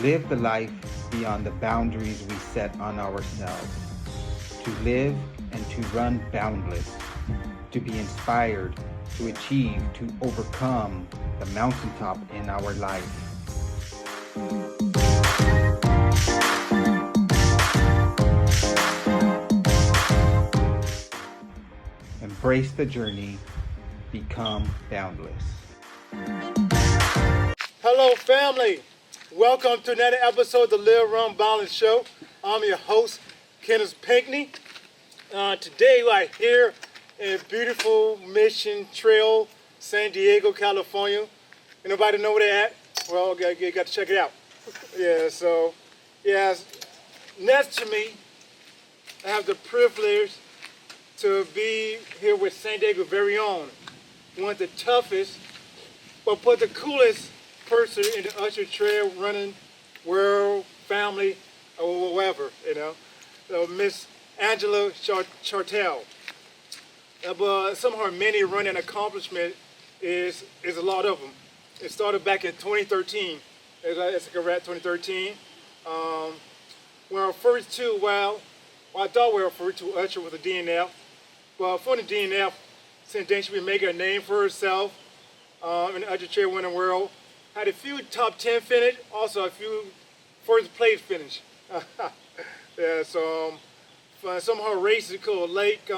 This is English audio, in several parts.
live the life beyond the boundaries we set on ourselves, to live and to run boundless, to be inspired, to achieve, to overcome the mountaintop in our life. Embrace the journey, become boundless. Hello, family. Welcome to another episode of the Live Run Boundless Show. I'm your host, Kenneth Pinkney. Today we're here in beautiful Mission Trail, San Diego, California. Anybody know where they're at? Well, you got to check it out. Next to me, I have the privilege to be here with San Diego's very own, one of the toughest, but the coolest person in the ultra trail running world, family, or whatever, Miss Angela Shartel. But some of her many running accomplishments is a lot of them. It started back in 2013. It's correct, 2013. When our first two, I thought we were first two ultra with the DNF. But for the DNF, since then she been making a name for herself in the ultra trail winning world. Had a few top 10 finish, also a few first place finish. Some of her races called Lake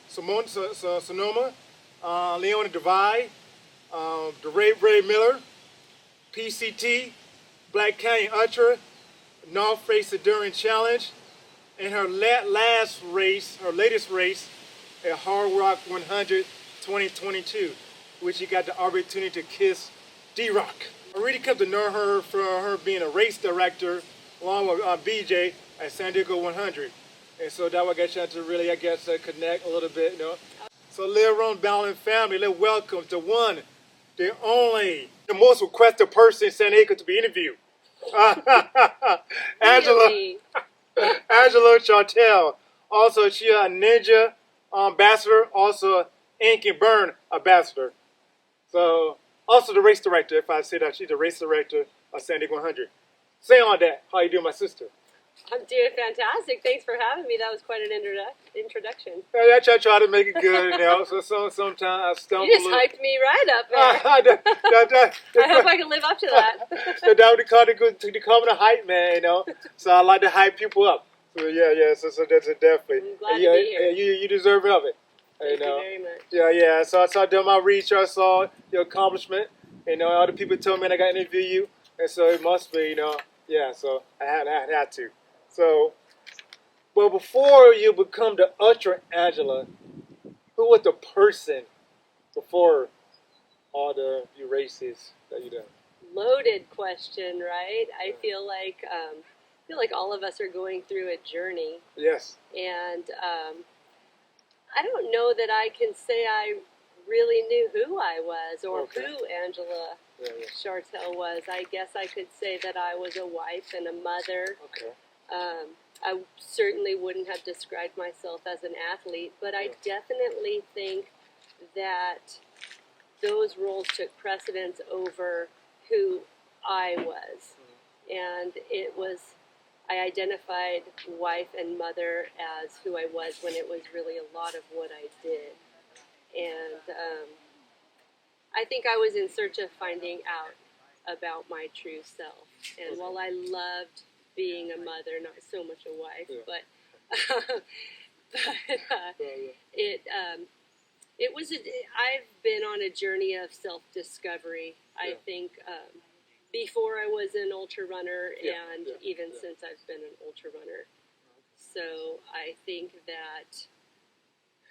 Sonoma, Leona Divide, the Ray Miller, PCT, Black Canyon Ultra, North Face Enduring Challenge, and her latest race, at Hardrock 100 2022, which she got the opportunity to kiss D-Rock. I really come to know her for her being a race director along with BJ at San Diego 100. And so that way I got a chance to really, connect a little bit, So Live Run Boundless family, let's welcome the one, the only, the most requested person in San Diego to be interviewed. Angela Shartel. Also, she a Ninja Ambassador, also Ink and Burn Ambassador. So, also the race director, if I say that, she's the race director of San Diego 100. Say on that, how you doing, my sister? I'm doing fantastic. Thanks for having me. That was quite an introduction. I try to make it good, so sometimes I stumble. You just hyped me right up there. I hope I can live up to that. So that would call the hype man, So I like to hype people up. So so that's definitely. I'm glad to be here. You deserve it of it. Thank you very much. Yeah. So I done my research, I saw your accomplishment. All the people told me I got to interview you, and so it must be, So I had to. So, well, before you become the Ultra Angela, who was the person before all the few races that you done? Loaded question, right? I feel like all of us are going through a journey. Yes. And I don't know that I can say I really knew who I was or who Angela Shartel was. I guess I could say that I was a wife and a mother. Okay. I certainly wouldn't have described myself as an athlete, but I definitely think that those roles took precedence over who I was. And I identified wife and mother as who I was when it was really a lot of what I did. And I think I was in search of finding out about my true self. And while I loved being a mother, not so much a wife, but it was. I've been on a journey of self-discovery. I think before I was an ultra runner, and even since I've been an ultra runner. So I think that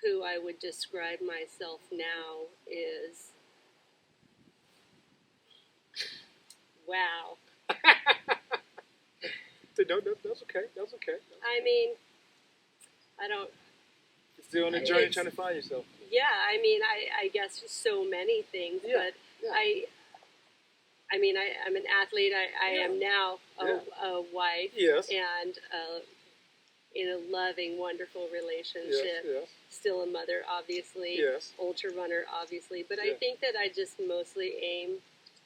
who I would describe myself now is wow. That's okay. I mean, I don't. You're still on the journey trying to find yourself. Yeah, I mean, I guess so many things, but I'm an athlete. I am now a wife and in a loving, wonderful relationship. Yes. Still a mother, obviously. Yes. Ultra runner, obviously. But I think that I just mostly aim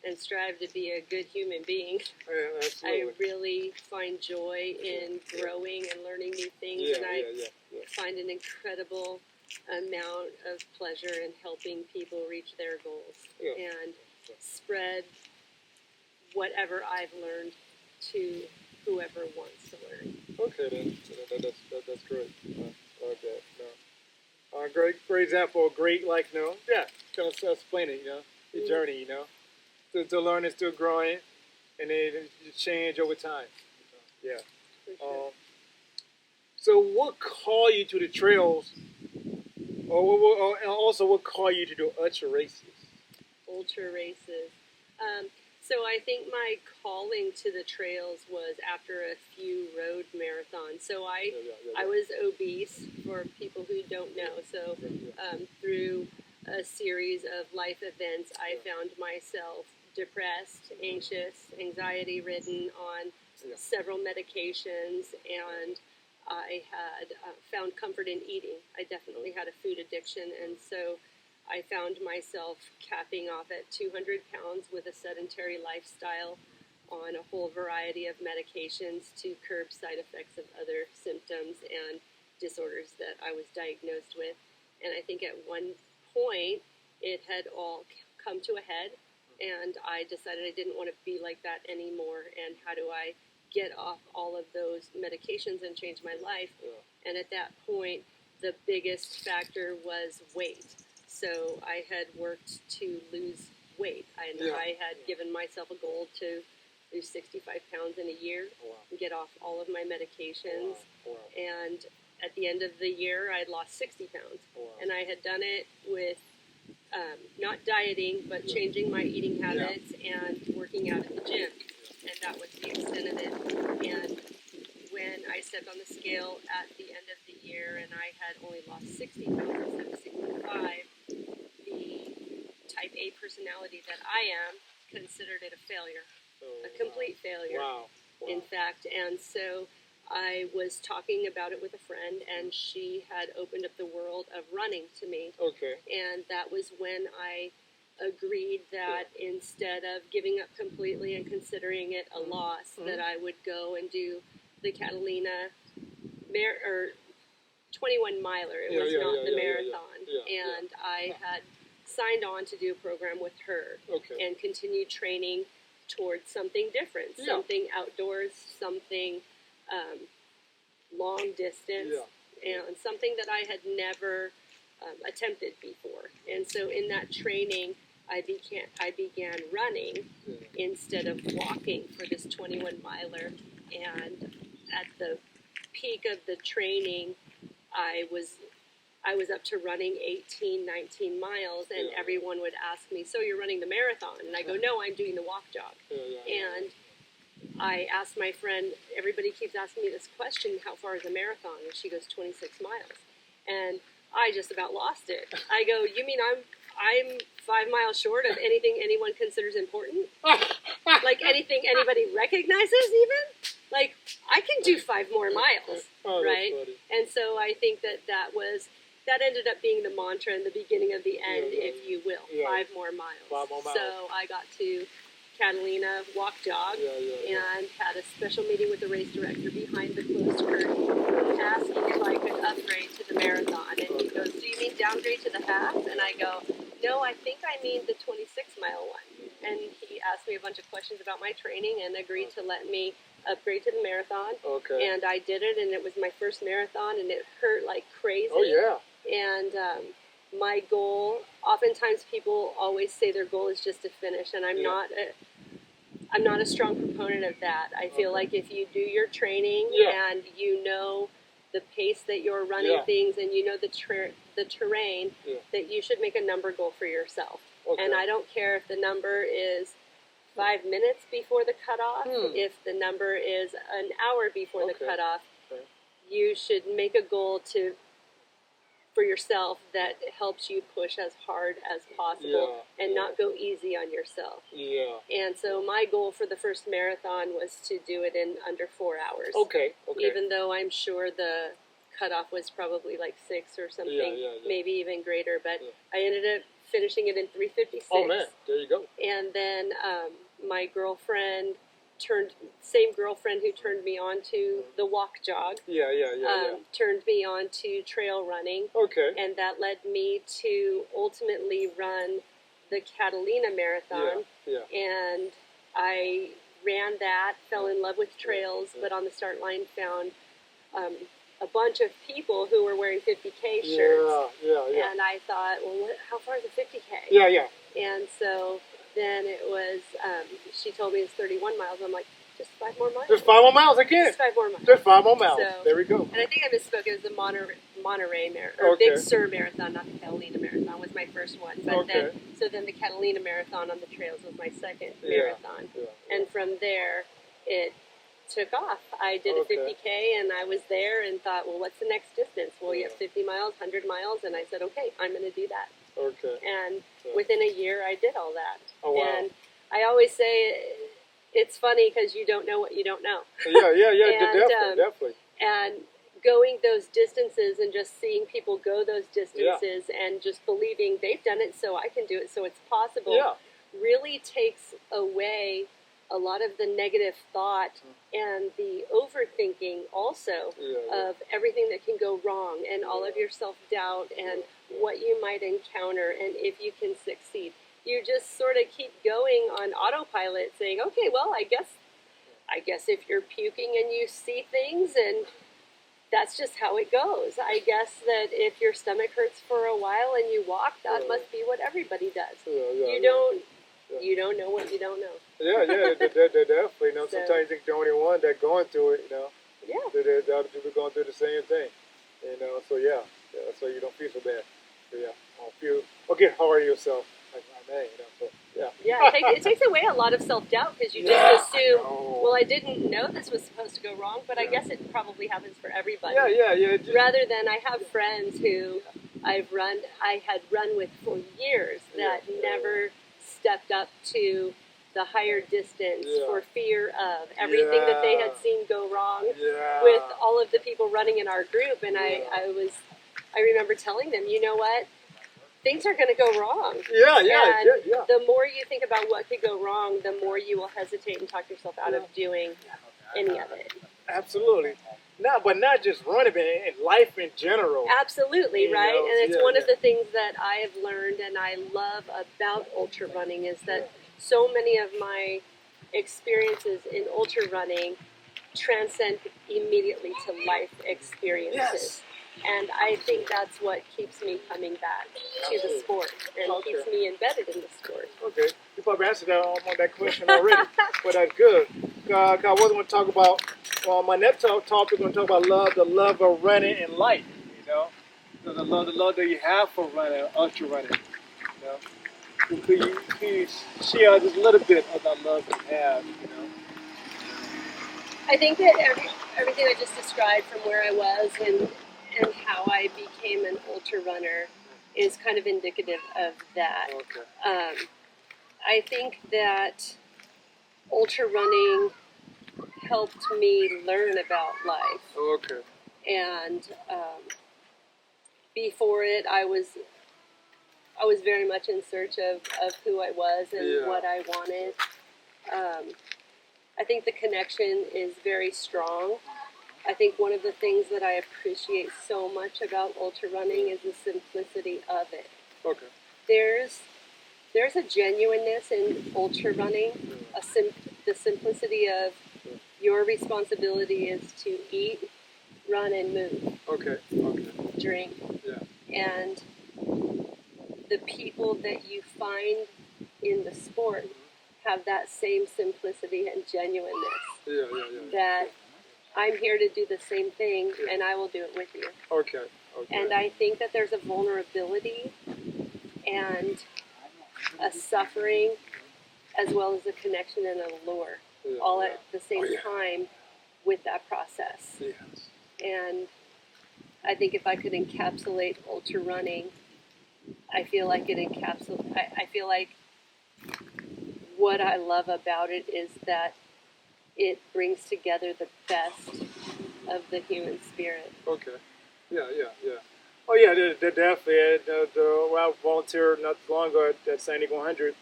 and strive to be a good human being. Yeah, I absolutely. really find joy in growing and learning new things, Yeah, and I yeah. find an incredible amount of pleasure in helping people reach their goals Yeah. and spread whatever I've learned to whoever wants to learn. Okay, then. That's great. I like that. No. Great example. Great, like, kind of explain it, your journey, to learn and still growing, and then you change over time. Yeah. For sure. So what called you to the trails, and also what called you to do ultra races? Ultra races. So I think my calling to the trails was after a few road marathons. So I was obese, for people who don't know. So through a series of life events, I found myself depressed, anxious, anxiety ridden on several medications, and I had found comfort in eating. I definitely had a food addiction, and so I found myself capping off at 200 pounds with a sedentary lifestyle on a whole variety of medications to curb side effects of other symptoms and disorders that I was diagnosed with. And I think at one point it had all come to a head, and I decided I didn't want to be like that anymore. And how do I get off all of those medications and change my life? And at that point, the biggest factor was weight. So I had worked to lose weight. I had given myself a goal to lose 65 pounds in a year and get off all of my medications. And at the end of the year, I had lost 60 pounds. And I had done it with not dieting, but changing my eating habits and working out at the gym. And that was the extent of it. And when I stepped on the scale at the end of the year and I had only lost 60 pounds instead of 65, the type A personality that I am considered it a failure, a complete failure, in fact. And so I was talking about it with a friend, and she had opened up the world of running to me. Okay. And that was when I agreed that instead of giving up completely and considering it a loss, that I would go and do the Catalina 21 miler. It was not the marathon. And I had signed on to do a program with her and continued training towards something different, something outdoors, something long distance, and something that I had never attempted before. And so in that training, I began running instead of walking for this 21 miler. And at the peak of the training, I was up to running 18, 19 miles, and everyone would ask me, "So you're running the marathon?" And I go, "No, I'm doing the walk jog." And I asked my friend, everybody keeps asking me this question, "How far is a marathon?" And she goes, 26 miles. And I just about lost it. I go, "You mean I'm 5 miles short of anything anyone considers important? Like anything anybody recognizes even? Like, I can do 5 more miles," right? And so I think that ended up being the mantra and the beginning of the end, if you will. 5 more miles. 5 more miles. So I got to Catalina walk jog and had a special meeting with the race director behind the closed curtain, asking if I could upgrade to the marathon. And he goes, "Do you mean downgrade to the half?" And I go, "No, I think I mean the 26-mile one." And he asked me a bunch of questions about my training and agreed to let me upgrade to the marathon. Okay. And I did it, and it was my first marathon, and it hurt like crazy. Oh, yeah. And my goal, oftentimes people always say their goal is just to finish, and I'm not a strong proponent of that. I feel like if you do your training and you know the pace that you're running things and you know the terrain, that you should make a number goal for yourself. Okay. And I don't care if the number is 5 minutes before the cutoff, if the number is an hour before the cutoff, you should make a goal for yourself that helps you push as hard as possible and not go easy on yourself. Yeah. And so my goal for the first marathon was to do it in under 4 hours. Okay. Even though I'm sure the cutoff was probably like 6 or something, maybe even greater. But I ended up finishing it in 3:56. Oh man, there you go. And then my girlfriend same girlfriend who turned me on to the walk jog. Yeah. Turned me on to trail running. Okay. And that led me to ultimately run the Catalina Marathon. Yeah. And I ran that, fell in love with trails, but on the start line found a bunch of people who were wearing 50K shirts. Yeah. And I thought, well, how far is a 50K? Yeah. And so then it was, she told me it's 31 miles. I'm like, just 5 more miles. Just 5 more miles again. Just 5 more miles. Just 5 more miles. So, there we go. And I think I misspoke. It was the Monterey Marathon, or Big Sur Marathon, not the Catalina Marathon, was my first one. But then the Catalina Marathon on the trails was my second marathon. Yeah. And from there, it took off. I did a 50K, and I was there and thought, well, what's the next distance? Well, you have 50 miles, 100 miles, and I said, okay, I'm going to do that. Okay. And within a year, I did all that. Oh, wow. And I always say it's funny because you don't know what you don't know. Yeah, definitely. And going those distances and just seeing people go those distances and just believing they've done it, so I can do it, so it's possible, really takes away a lot of the negative thought and the overthinking also of everything that can go wrong and all of your self-doubt and what you might encounter and if you can succeed. You just sort of keep going on autopilot saying, okay, well, I guess if you're puking and you see things, and that's just how it goes. I guess that if your stomach hurts for a while and you walk, that must be what everybody does. You don't know what you don't know. Yeah, definitely. You know, sometimes you think you're the only one that's going through it, you know. Yeah. The other people going through the same thing. You know, so so you don't feel so bad. So okay, how are you yourself? It takes away a lot of self-doubt because you just assume, well, I didn't know this was supposed to go wrong, but I guess it probably happens for everybody. Rather than I have friends who I had run with for years that never stepped up to the higher distance for fear of everything that they had seen go wrong with all of the people running in our group. And I remember telling them, you know what? Things are going to go wrong. And the more you think about what could go wrong, the more you will hesitate and talk yourself out of doing any of it. Absolutely. But not just running, but in life in general. Absolutely, right? And it's one of the things that I have learned and I love about ultra running is that so many of my experiences in ultra running transcend immediately to life experiences. And I think that's what keeps me coming back to the sport and keeps me embedded in the sport. Okay. You probably answered that question already, but that's good. I was going to talk about, my next topic, we're going to talk about the love of running in life, you know? The love that you have for running, ultra running, you know? Could you share just a little bit of that love you have, you know? I think that everything I just described from where I was and how I became an ultra runner is kind of indicative of that. Okay. I think that ultra running helped me learn about life. Okay. And before it, I was very much in search of who I was and what I wanted. I think the connection is very strong. I think one of the things that I appreciate so much about ultra running is the simplicity of it. Okay. There's a genuineness in ultra running, the simplicity of your responsibility is to eat, run, and move. Okay. Drink. Yeah. And the people that you find in the sport have that same simplicity and genuineness. That I'm here to do the same thing, and I will do it with you. Okay. And I think that there's a vulnerability and a suffering, as well as a connection and a allure, all at the same time with that process. Yes. And I think if I could encapsulate ultra running, I feel like I feel like what I love about it is that it brings together the best of the human spirit. Okay. Yeah. Oh yeah, definitely. When I volunteered not too long ago at San Diego 100,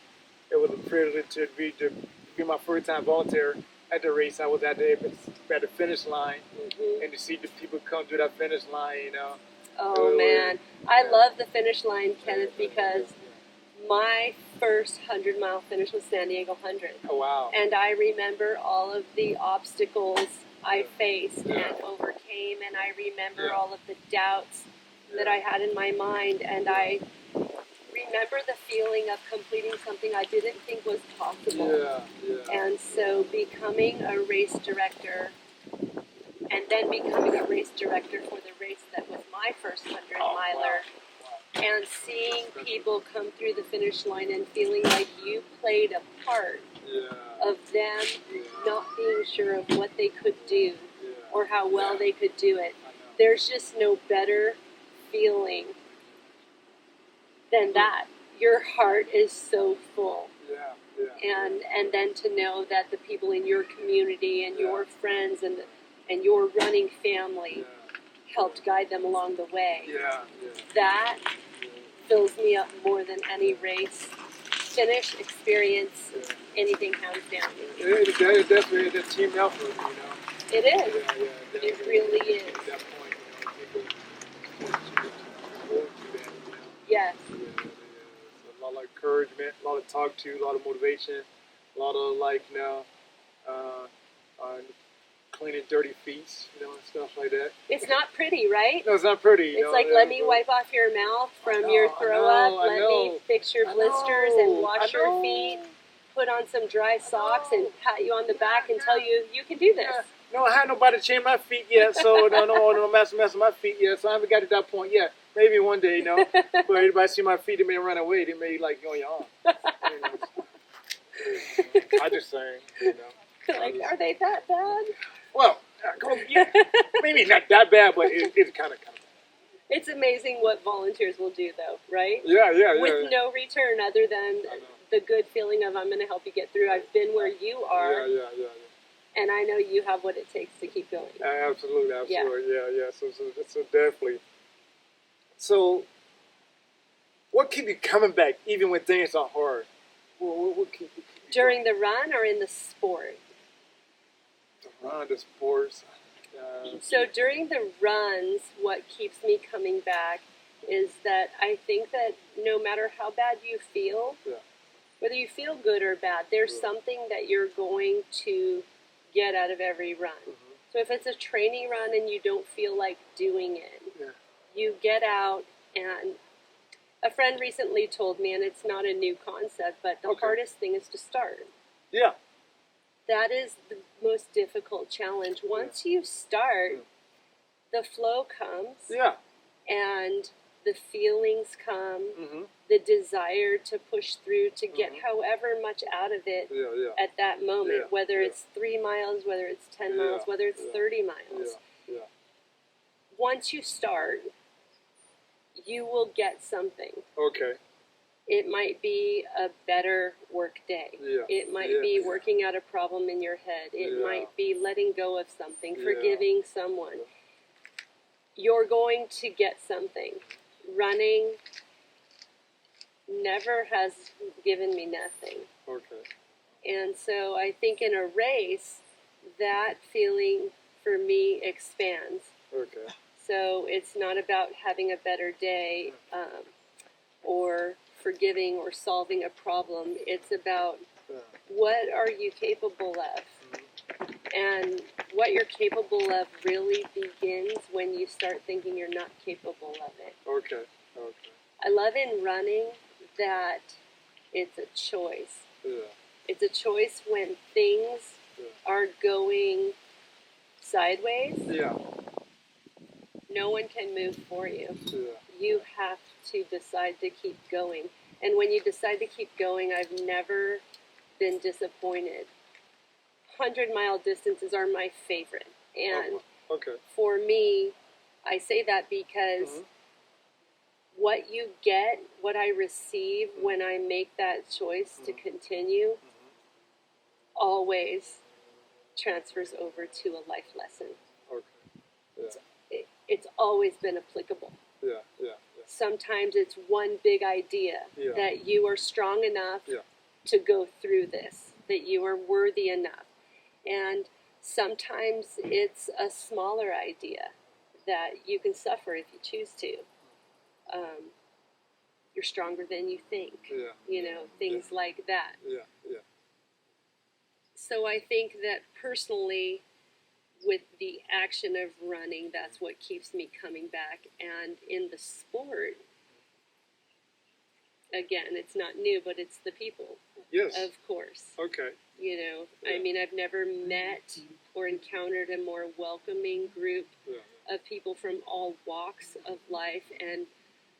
it was a privilege to be my first time volunteer at the race. I was at the finish line, and to see the people come through that finish line, you know. Oh man, I love the finish line, Kenneth, because my first 100-mile finish was San Diego 100. Oh wow. And I remember all of the obstacles I faced and overcame, and I remember all of the doubts that I had in my mind, and I remember the feeling of completing something I didn't think was possible. And so becoming a race director, and then becoming a race director for the race that was my first 100-miler, and seeing people come through the finish line and feeling like you played a part of them not being sure of what they could do or how well they could do it. There's just no better feeling than that. Your heart is so full. And then to know that the people in your community and your friends and your running family helped guide them along the way. That fills me up more than any race, finish, experience, anything hands down. It definitely is a team effort, you know. It is. It really is. At that point, you know, people Yes. a lot of encouragement, a lot of talk to, a lot of motivation, a lot of cleaning dirty feet, you know, and stuff like that. It's not pretty, right? No, it's not pretty. It's like, let me wipe off your mouth from your throw up, let me fix your blisters and wash your feet, put on some dry socks and pat you on the back and tell you, you can do this. No, I had nobody to change my feet yet, so no mess my feet yet, so I haven't got to that point yet. Maybe one day, you know. But everybody see my feet, they may run away, they may like go on your arm. You know. I just saying, you know. Like, are they that bad? Well, maybe not that bad, but it's kind of bad. It's amazing what volunteers will do, though, right? Yeah. With no return other than the good feeling of, I'm going to help you get through. I've been where you are. Yeah. And I know you have what it takes to keep going. Absolutely. Yeah. So definitely. So, what keep you coming back even when things are hard? What keep you during the run or in the sport? The run, the sports. So during the runs, what keeps me coming back is that I think that no matter how bad you feel, whether you feel good or bad, there's something that you're going to get out of every run. So if it's a training run and you don't feel like doing it, you get out, and a friend recently told me, and it's not a new concept, but the hardest thing is to start. Yeah. That is the most difficult challenge. Once you start, the flow comes. Yeah. And the feelings come, the desire to push through, to get however much out of it at that moment, whether it's 3 miles, whether it's 10 miles, whether it's 30 miles. Once you start, you will get something. Okay. It might be a better work day. It might be working out a problem in your head. It might be letting go of something, forgiving someone. You're going to get something. Running never has given me nothing. Okay. And so I think in a race, that feeling for me expands. Okay. So it's not about having a better day or forgiving or solving a problem. It's about what are you capable of? And what you're capable of really begins when you start thinking you're not capable of it. Okay. I love in running that it's a choice. It's a choice when things are going sideways. No one can move for you. You have to decide to keep going. And when you decide to keep going, I've never been disappointed. 100-mile distances are my favorite. And for me, I say that because what you get, what I receive when I make that choice to continue, always transfers over to a life lesson. It's always been applicable. Yeah, yeah, yeah. Sometimes it's one big idea that you are strong enough to go through this, that you are worthy enough. And sometimes it's a smaller idea that you can suffer if you choose to. You're stronger than you think. Things like that. Yeah, yeah. So I think that personally, with the action of running, that's what keeps me coming back. And in the sport, again, it's not new, but it's the people. Yes. Of course. Okay. I mean, I've never met or encountered a more welcoming group of people from all walks of life and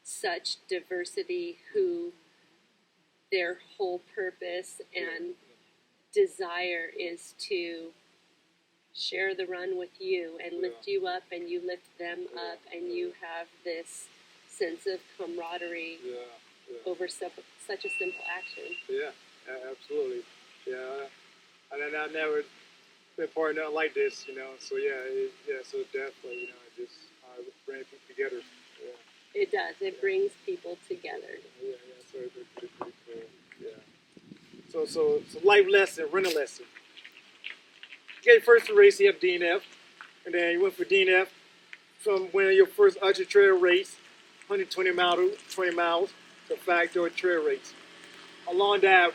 such diversity who their whole purpose and desire is to share the run with you and lift you up, and you lift them up, and you have this sense of camaraderie over such a simple action. Yeah, absolutely. Yeah, and I've never been part of nothing like this, so so definitely, it just brings people together. Yeah. It does. It brings people together. Yeah, so it's pretty cool. Yeah. So life lesson, running lesson. Okay, first race, you have DNF, and then you went for DNF from winning your first ultra trail race, 120 miles to 5-door trail race. Along that,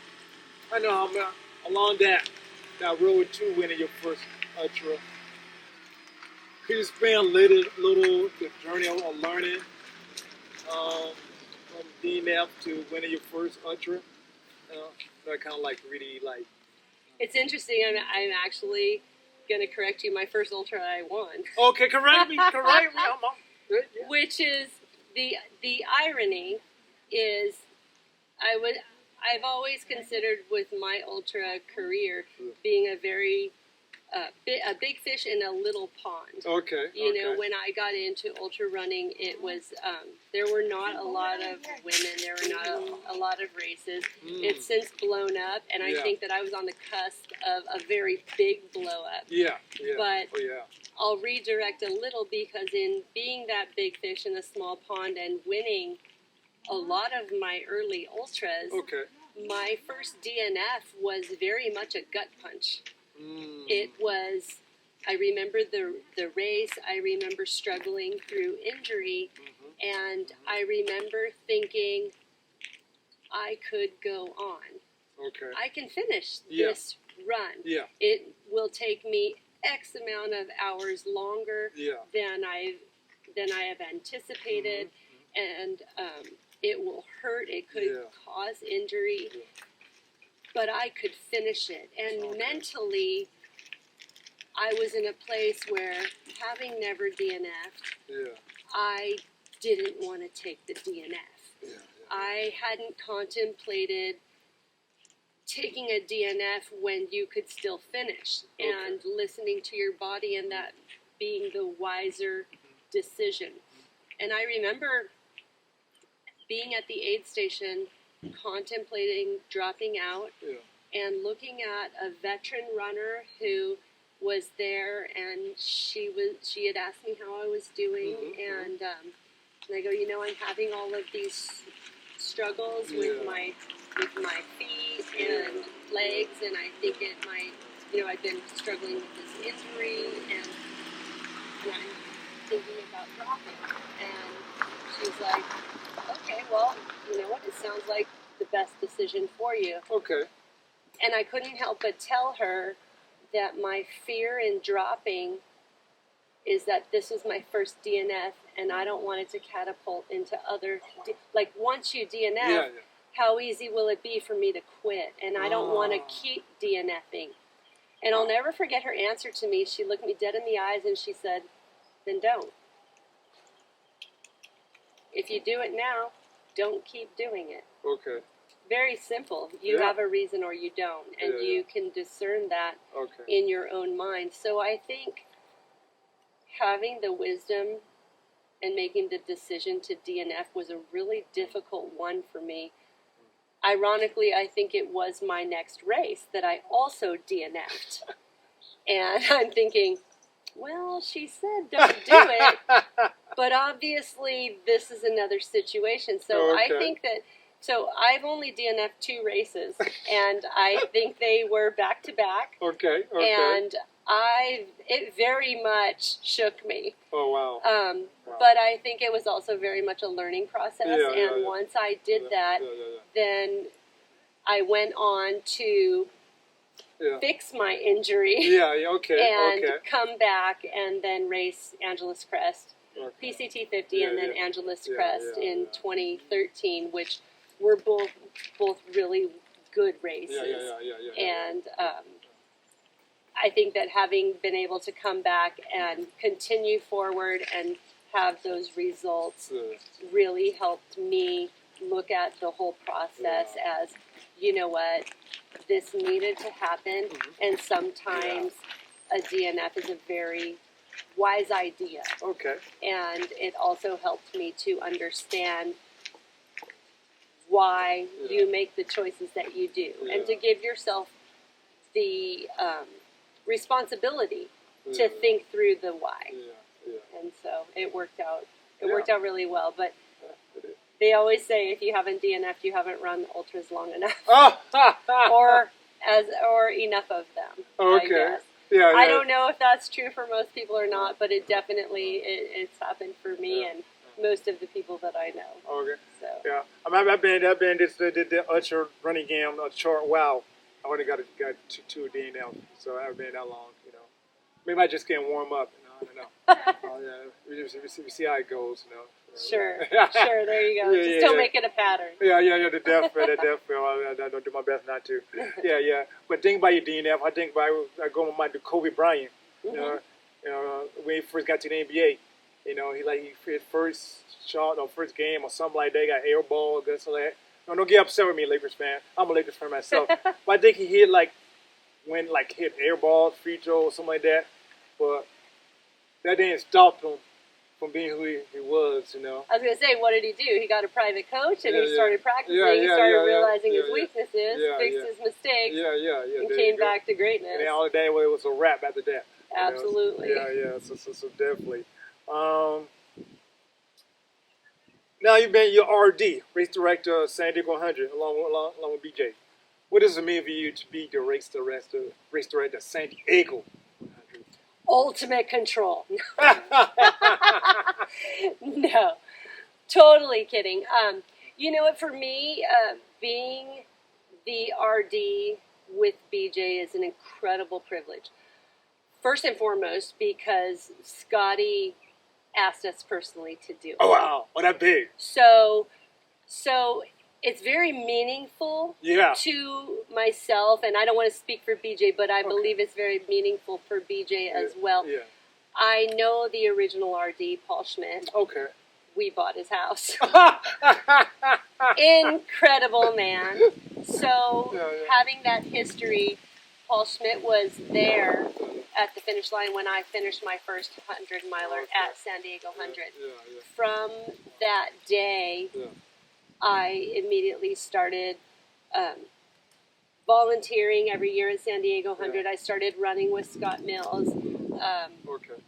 along that road to winning your first ultra. Could you explain a little the journey of learning from DNF to winning your first ultra? That kind of really It's interesting. I'm actually going to correct you. My first ultra I won. Okay, correct me. Good, yeah. Which is the irony is I've always considered with my ultra career being a very a big fish in a little pond. Okay. When I got into ultra running, it was there were not a lot of women. There were not a lot of races. It's since blown up, and I think that I was on the cusp of a very big blow up. Yeah. But I'll redirect a little, because in being that big fish in a small pond and winning a lot of my early ultras, my first DNF was very much a gut punch. It was, I remember the race, I remember struggling through injury, and I remember thinking I could go on. Okay. I can finish this run. Yeah. It will take me X amount of hours longer than I have anticipated, and it will hurt, it could cause injury. But I could finish it. And mentally, I was in a place where, having never DNF'd, I didn't want to take the DNF. I hadn't contemplated taking a DNF when you could still finish, and listening to your body, and that being the wiser decision. And I remember being at the aid station, contemplating dropping out, and looking at a veteran runner who was there, and she had asked me how I was doing, and I go, I'm having all of these struggles with my feet and legs, and I think it might, I've been struggling with this injury, and I'm thinking about dropping. And she's like, okay, well, you know what, it sounds like the best decision for you. Okay. And I couldn't help but tell her that my fear in dropping is that this was my first DNF, and I don't want it to catapult into other, like once you DNF, how easy will it be for me to quit? And I don't want to keep DNFing. And I'll never forget her answer to me. She looked me dead in the eyes and she said, then don't. If you do it now, don't keep doing it. Okay. Very simple. You have a reason or you don't, and you can discern that in your own mind. So I think having the wisdom and making the decision to DNF was a really difficult one for me. Ironically, I think it was my next race that I also DNF'd. And I'm thinking, well, she said don't do it. But obviously, this is another situation. So I think that. So I've only DNF'd 2 races, and I think they were back to back. Okay. And it very much shook me. Oh, wow. Wow. But I think it was also very much a learning process. And once I did that, then I went on to fix my injury. And come back and then race Angela's Crest, PCT 50, and then Angela's Crest in 2013, which were both really good races. And I think that having been able to come back and continue forward and have those results really helped me look at the whole process as, you know what, this needed to happen, and sometimes a DNF is a very wise idea. And it also helped me to understand why you make the choices that you do, and to give yourself the responsibility to think through the why. And so it worked out. It worked out really well. But they always say if you haven't DNF'd, you haven't run ultras long enough, or enough of them. I guess. I don't know if that's true for most people or not, but it definitely it's happened for me and most of the people that I know. So I've been did the ultra running game a short while. I already got two DNFs, so I haven't been that long. You know, maybe I just can't warm up. I don't know. We see how it goes. You know. Sure. There you go. Just don't make it a pattern. The death I don't do my best not to. But think about your DNF. I think about I go with my Kobe Bryant. You know, when he first got to the NBA. You know, his first shot or first game or something like that, he got air ball or something like that. No, don't get upset with me, Lakers fan. I'm a Lakers fan myself. But I think he hit hit air ball, free throw, or something like that. But that didn't stop him from being who he was, you know. I was going to say, what did he do? He got a private coach and he started practicing. He started realizing his weaknesses, fixed his mistakes, and came back to greatness. And then all day, it was a wrap after that. Absolutely. So definitely. Now you've been your RD, race director of San Diego 100, along with BJ. What does it mean for you to be the race director of San Diego 100? Ultimate control. No, totally kidding. You know what? For me, being the RD with BJ is an incredible privilege. First and foremost, because Scotty asked us personally to do it. Oh wow! Oh, that big. So it's very meaningful to myself, and I don't want to speak for BJ, but I believe it's very meaningful for BJ as well. I know the original RD, Paul Schmidt. We bought his house. Incredible man. So having that history, Paul Schmidt was there at the finish line when I finished my first 100-miler at San Diego 100. From that day, I immediately started volunteering every year at San Diego 100. I started running with Scott Mills,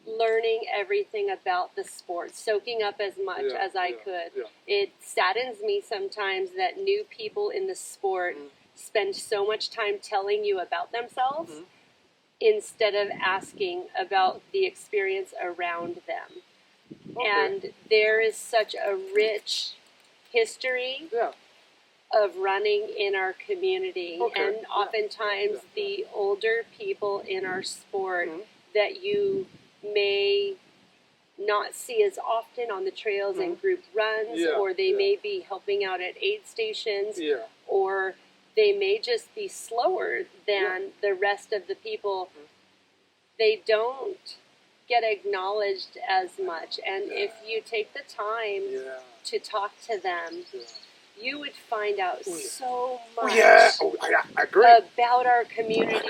learning everything about the sport, soaking up as much as I could. It saddens me sometimes that new people in the sport spend so much time telling you about themselves instead of asking about the experience around them. And there is such a rich history of running in our community, and oftentimes the older people in our sport that you may not see as often on the trails and group runs, or they may be helping out at aid stations, or they may just be slower than the rest of the people. They don't get acknowledged as much. And if you take the time to talk to them, you would find out so much about our community,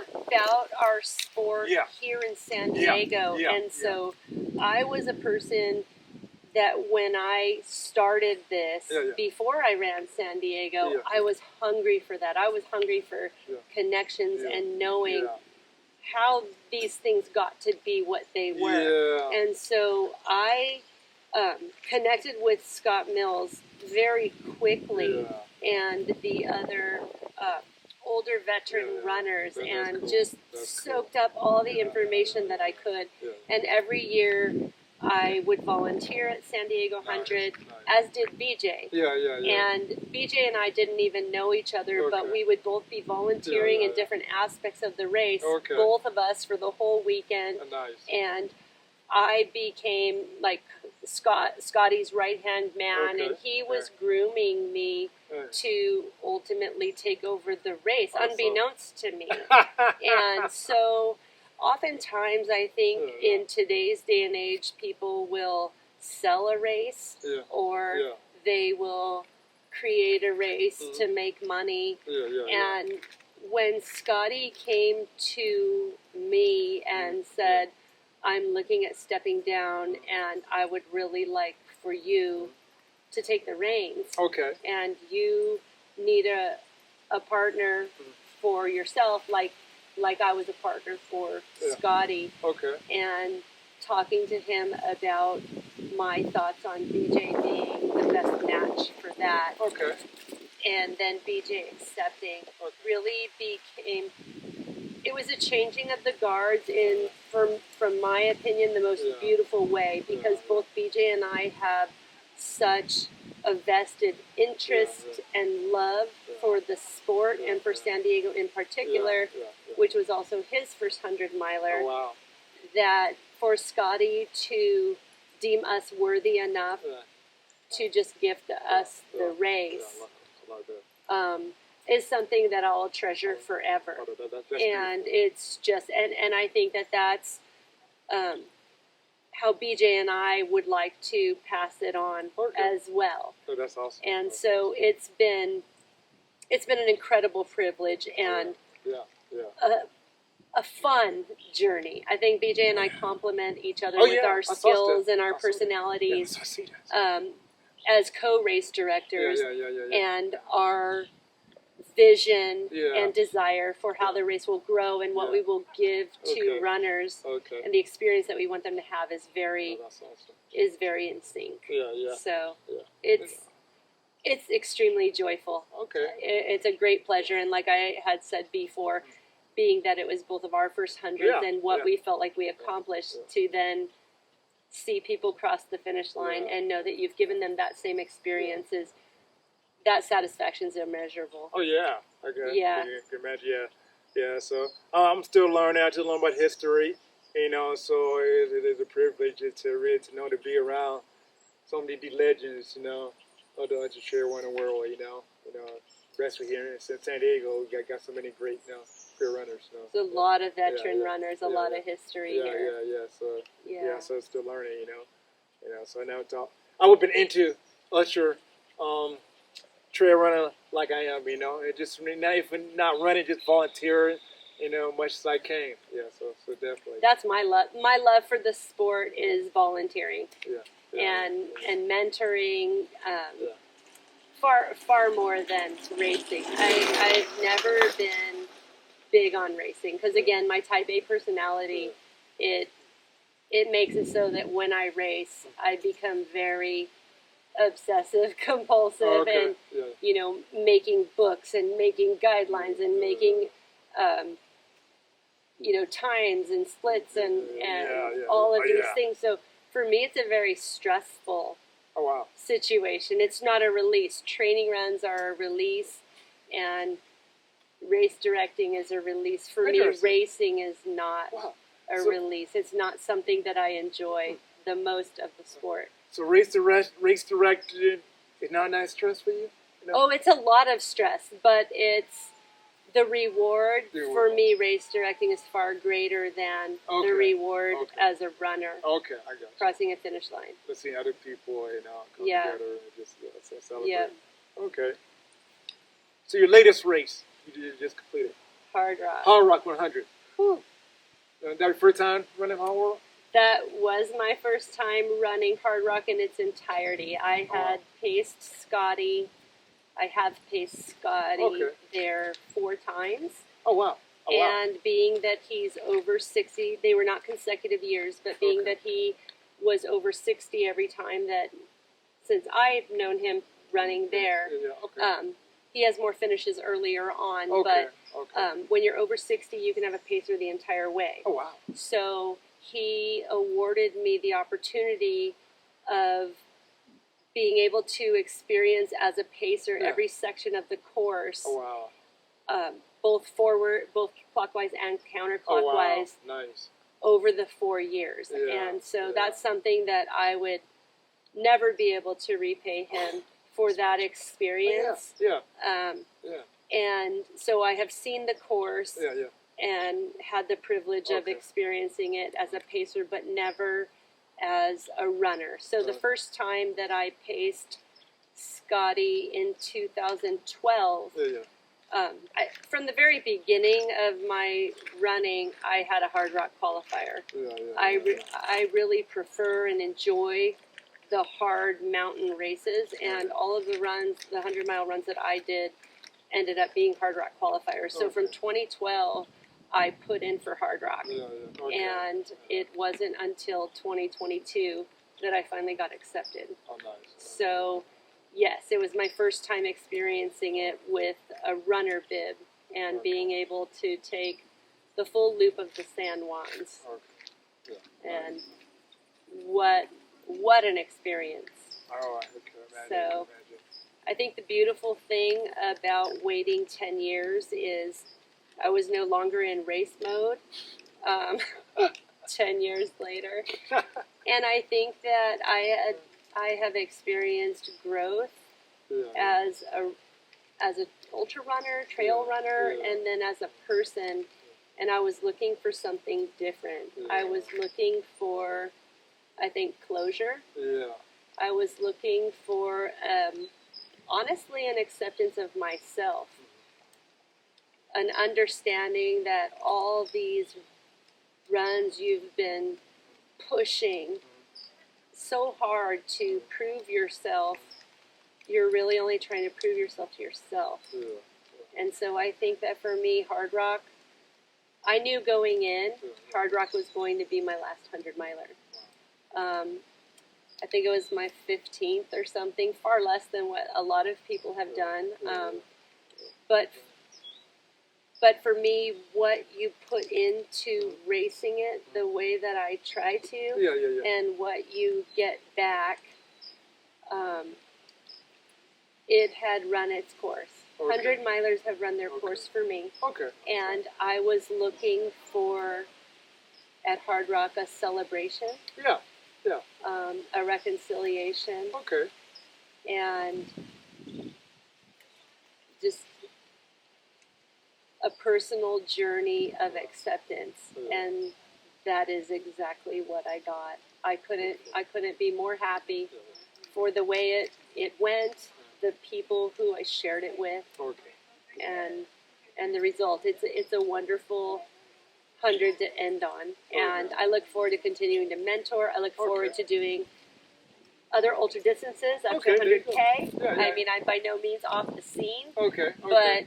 about our sport here in San Diego. And so I was a person that when I started this, before I ran San Diego, I was hungry for that. I was hungry for connections and knowing how these things got to be what they were. Yeah. And so I connected with Scott Mills very quickly and the other older veteran runners, and cool. just That's soaked up all the information that I could. Yeah. And every year I would volunteer at San Diego 100, as did BJ. Yeah. And BJ and I didn't even know each other, but Okay. we would both be volunteering Yeah. in different aspects of the race, Okay. both of us for the whole weekend. Nice. And I became like Scotty's right-hand man, Okay. and he was grooming me to ultimately take over the race, Awesome. unbeknownst to me. And so oftentimes I think in today's day and age, people will sell a race or they will create a race to make money. And when Scotty came to me and said, I'm looking at stepping down and I would really like for you to take the reins. Okay. And you need a partner for yourself, like I was a partner for Scotty. Okay. And talking to him about my thoughts on BJ being the best match for that. Okay. And then BJ accepting really became, it was a changing of the guards in, from my opinion, the most beautiful way, because both BJ and I have such a vested interest and love for the sport and for San Diego in particular, which was also his first 100-miler, Oh, wow. that for Scotty to deem us worthy enough to just gift us the race I like that. is something that I'll treasure forever. That's And it's just, and I think that that's how BJ and I would like to pass it on as well. Oh, that's awesome. And so it's been an incredible privilege and a fun journey. I think BJ and I complement each other with our skills and our personalities as co-race directors and our vision and desire for how the race will grow and what we will give to runners and the experience that we want them to have is very very in sync. So it's extremely joyful. It's a great pleasure, and like I had said before, being that it was both of our first hundreds and what we felt like we accomplished, to then see people cross the finish line and know that you've given them that same experience is, that satisfaction is immeasurable. Oh yeah, okay. Yeah. You can imagine, yeah. So I'm still learning. I just learn about history, you know. So it is a privilege to really to be around so many legends, you know, of the ultra running world, you know. Especially here in San Diego, we got so many great, career runners. There's a lot of veteran runners, a lot of history here. So so still learning, you know. So now I would have been into ultra. Trail running like I am, you know, it just not even not running, just volunteering, you know, much as I can. Yeah, so definitely. That's my love. My love for the sport is volunteering, and mentoring. Far more than racing. I've never been big on racing because again, my Type A personality, it makes it so that when I race, I become very obsessive compulsive and making books and making guidelines and making times and splits and all of these things. So for me it's a very stressful situation. It's not a release. Training runs are a release and race directing is a release. For me, racing is not a release. It's not something that I enjoy the most of the sport. So race directing is not that stress for you? Oh, it's a lot of stress, but it's the reward for me. Race directing is far greater than the reward as a runner. Okay, I got you. Crossing a finish line. Let's see other people, come together and just celebrate. Yeah. Okay. So your latest race you just completed? Hardrock 100. Whew. That your first time running Hardrock? That was my first time running Hardrock in its entirety. I had paced Scotty. I have paced Scotty there 4 times. Oh, wow. Oh, wow. And being that he's over 60, they were not consecutive years, but being Okay. that he was over 60 every time that, since I've known him running there, Yeah, okay. he has more finishes earlier on. Okay, But okay. when you're over 60, you can have a pacer the entire way. Oh, wow. So he awarded me the opportunity of being able to experience as a pacer Yeah. every section of the course, Oh, wow. both clockwise and counterclockwise, Oh, wow. Nice. over the 4 years. Yeah, And so yeah. that's something that I would never be able to repay him for that experience. Yeah, Yeah. And so I have seen the course yeah. and had the privilege of Okay. experiencing it as a pacer, but never as a runner. So the Okay. first time that I paced Scotty in 2012, Yeah. from the very beginning of my running, I had a Hardrock qualifier. Yeah. I really prefer and enjoy the hard mountain races, and all of the runs, the 100-mile runs that I did, ended up being Hardrock qualifiers. So from 2012, I put in for Hardrock, Yeah. Okay. and it wasn't until 2022 that I finally got accepted. Oh, nice. So, yes, it was my first time experiencing it with a runner bib and being able to take the full loop of the San Juans. Okay. Yeah. And what an experience. Oh, I can imagine. So, I think the beautiful thing about waiting 10 years is I was no longer in race mode 10 years later. And I think that I have experienced growth as an ultra runner, trail runner, and then as a person. And I was looking for something different. I was looking for, I think, closure. Yeah. I was looking for, honestly, an acceptance of myself. An understanding that all these runs you've been pushing so hard to prove yourself, you're really only trying to prove yourself to yourself. Yeah. And so I think that for me, Hardrock, I knew going in, Hardrock was going to be my last 100-miler. I think it was my 15th or something, far less than what a lot of people have done. But for me, what you put into racing it, the way that I try to, and what you get back, it had run its course. 100-milers have run their course for me. Okay. And I was looking for, at Hardrock, a celebration. Yeah. A reconciliation. Okay. And just a personal journey of acceptance. And that is exactly what I got. I couldn't be more happy for the way it went, the people who I shared it with, and the result. It's a wonderful 100 to end on, and I look forward to continuing to mentor. I look forward to doing other ultra distances up to 100K. I mean, I'm by no means off the scene, but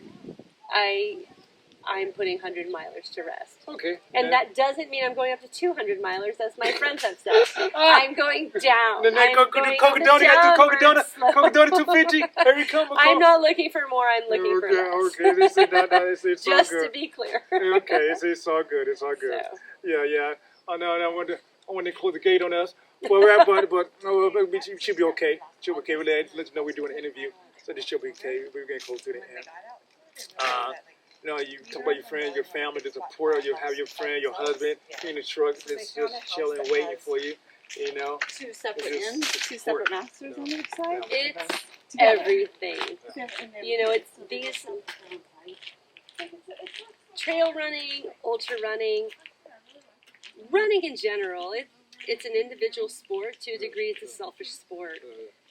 I'm putting 100-milers to rest. Okay. And that doesn't mean I'm going up to 200-milers, as my friends have said. I'm going down. Then I'm going Coca Donut, you got Coca Donut 250. Here we come. I'm not looking for more, I'm looking for less. Okay, it's all Just good. to be clear. Okay, it's all good. It's all good. So. Yeah. I know. I want to close the gate on us. But she should be okay. She'll be okay. We'll let you know we're doing an interview, so this should be okay. We're getting close to the end. You talk about your friend, your family, the support. You have your friend, your husband in the truck, just chilling, waiting for you. You know. Two separate ends, two separate masters on each side. It's everything. You know, it's these trail running, ultra running, running in general. It's an individual sport. To a degree, it's a selfish sport.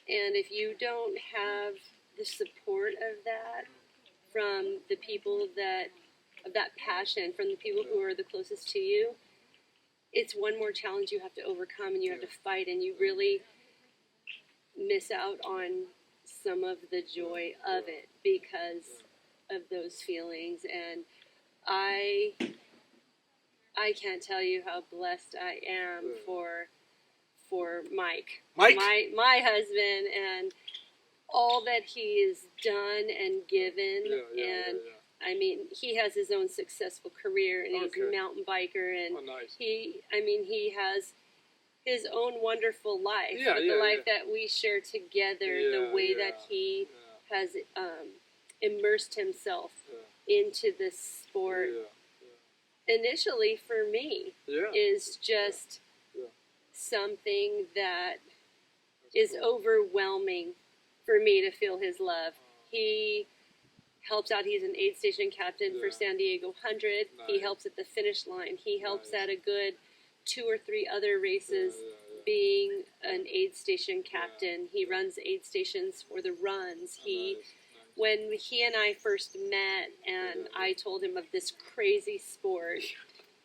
And if you don't have the support of that from the people of that passion, from the people who are the closest to you, it's one more challenge you have to overcome, and you have to fight, and you really miss out on some of the joy of it because of those feelings. And I can't tell you how blessed I am for Mike. Mike? My husband, and all that he has done and given. And I mean, he has his own successful career, and he's a mountain biker, and he has his own wonderful life, the life that we share together, the way that he has immersed himself into this sport. Initially, for me, is just something that is overwhelming for me to feel his love. He helps out. He's an aid station captain for San Diego 100. He helps at the finish line. He helps at a good 2 or 3 other races being an aid station captain. He runs aid stations for the runs. When he and I first met and I told him of this crazy sport,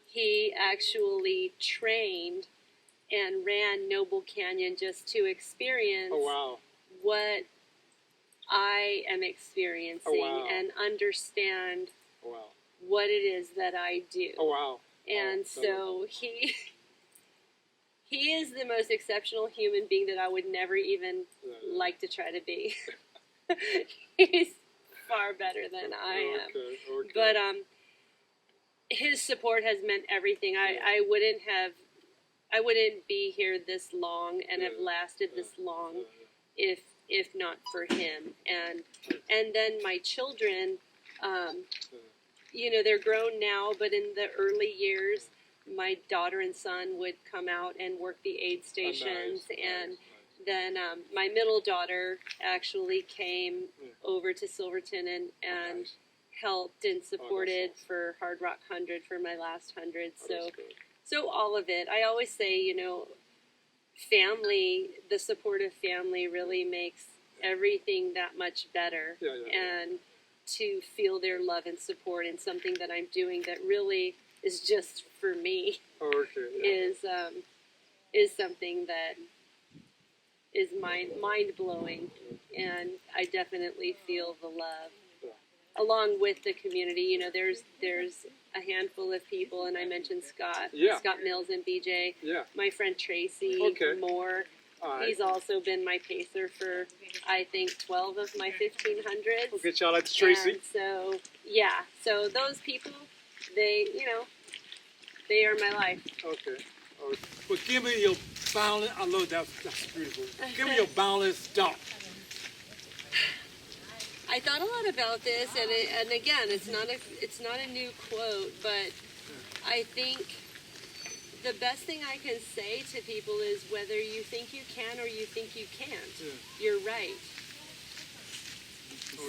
he actually trained and ran Noble Canyon just to experience what I am experiencing and understand what it is that I do. And so he is the most exceptional human being that I would never even like to try to be. He's far better than I am. But his support has meant everything. I wouldn't be here this long and have lasted this long if not for him. And then my children, they're grown now, but in the early years, my daughter and son would come out and work the aid stations, and then my middle daughter actually came over to Silverton and helped and supported for Hardrock 100 for my last 100. So all of it. I always say, family, the supportive family really makes everything that much better. And to feel their love and support in something that I'm doing that really is just for me is something that is mind blowing, and I definitely feel the love along with the community. There's a handful of people, and I mentioned Scott Mills and BJ. My friend Tracy Moore. He's also been my pacer for, I think, 12 of my 1500s. Okay, shout out to Tracy. And so those people, they are my life. Okay. Well, give me your boundless. I love that. That's beautiful. Give me your boundless thought. I thought a lot about this, and again, it's not a new quote, but I think the best thing I can say to people is whether you think you can or you think you can't, you're right.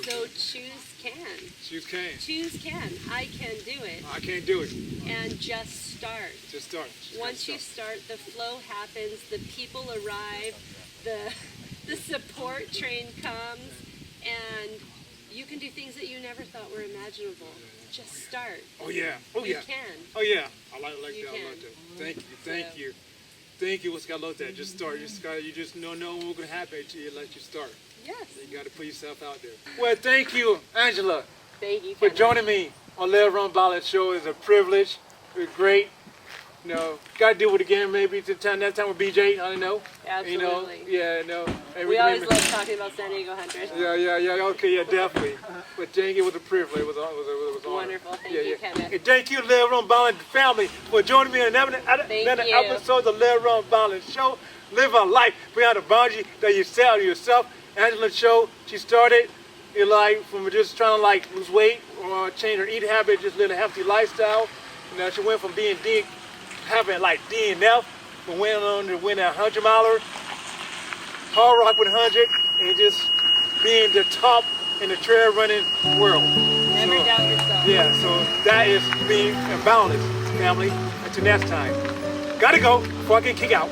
So choose can. Choose can. Choose can. I can do it. I can't do it. And just start. Just start. Once you start, the flow happens, the people arrive, the support train comes, and you can do things that you never thought were imaginable. Just start. Oh yeah. You can. Oh yeah. I like that. You I like can. that. Thank you. Thank you. I love that. Just start. You just don't know what's gonna happen until you let you start. Yes. You got to put yourself out there. Well, thank you, Angela, Thank you for Kevin. joining me on Let It Run Balance Show. It's a privilege. It's great. Got to do it again maybe that time with BJ. I don't know. Absolutely. And We always love talking about San Diego 100. Yeah. Okay, yeah, definitely. But thank you. It was a privilege. It was an honor. Wonderful. Thank you, Kevin. And thank you, Let It Run Balance family, for joining me in another episode of the Let It Run Balance Show. Live a life beyond the boundary that you set to yourself. Angela's show, she started from just trying to lose weight or change her eating habit, just live a healthy lifestyle. She went from being having DNF, but went on to win a 100-miler, Hardrock with 100, and just being the top in the trail running world. Never doubt yourself. Yeah, so that is being boundless, family. Until next time. Gotta go before I get kicked out.